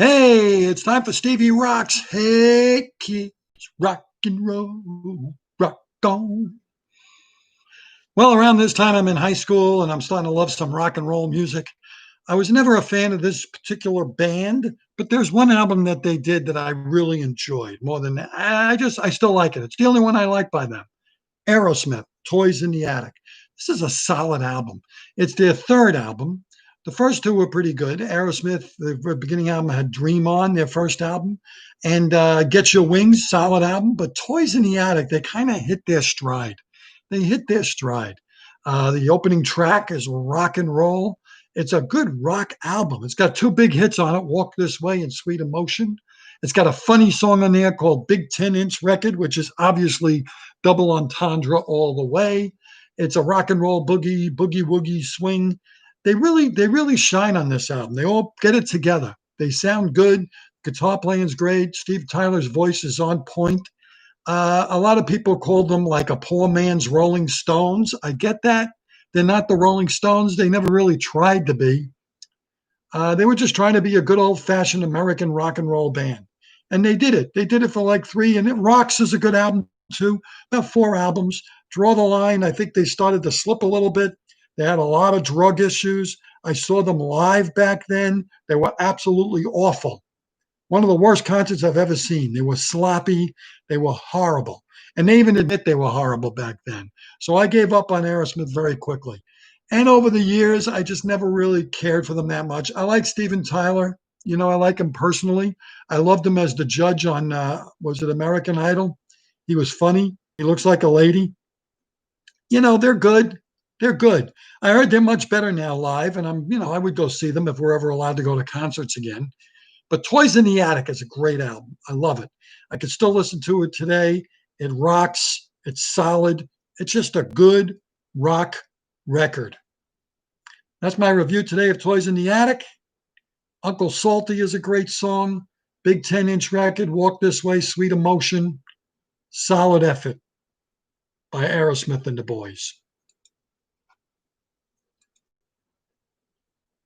Hey, it's time for Stevie Rocks. Hey, kids, rock and roll, rock on. Well, around this time, I'm in high school and I'm starting to love some rock and roll music. I was never a fan of this particular band, but there's one album that they did that I really enjoyed more than I still like it. It's the only one I like by them. Aerosmith, Toys in the Attic. This is a solid album. It's their third album. The first two were pretty good. Aerosmith, the beginning album had Dream On, their first album, and Get Your Wings, solid album. But Toys in the Attic, they kind of hit their stride. They hit their stride. The opening track is rock and roll. It's a good rock album. It's got two big hits on it, Walk This Way and Sweet Emotion. It's got a funny song on there called Big 10-Inch Record, which is obviously double entendre all the way. It's a rock and roll boogie woogie swing. They really shine on this album. They all get it together. They sound good. Guitar playing's great. Steve Tyler's voice is on point. A lot of people call them like a poor man's Rolling Stones. I get that. They're not the Rolling Stones. They never really tried to be. They were just trying to be a good old fashioned American rock and roll band. And they did it. They did it for like three. And it Rocks is a good album too. About four albums. Draw the Line. I think they started to slip a little bit. They had a lot of drug issues. I saw them live back then. They were absolutely awful. One of the worst concerts I've ever seen. They were sloppy. They were horrible. And they even admit they were horrible back then. So I gave up on Aerosmith very quickly. And over the years, I just never really cared for them that much. I like Steven Tyler. I like him personally. I loved him as the judge on, was it American Idol? He was funny. He looks like a lady. They're good. They're good. I heard they're much better now live, and I would go see them if we're ever allowed to go to concerts again. But Toys in the Attic is a great album. I love it. I could still listen to it today. It rocks. It's solid. It's just a good rock record. That's my review today of Toys in the Attic. Uncle Salty is a great song. Big 10-inch record. Walk This Way, Sweet Emotion. Solid effort by Aerosmith and the Boys.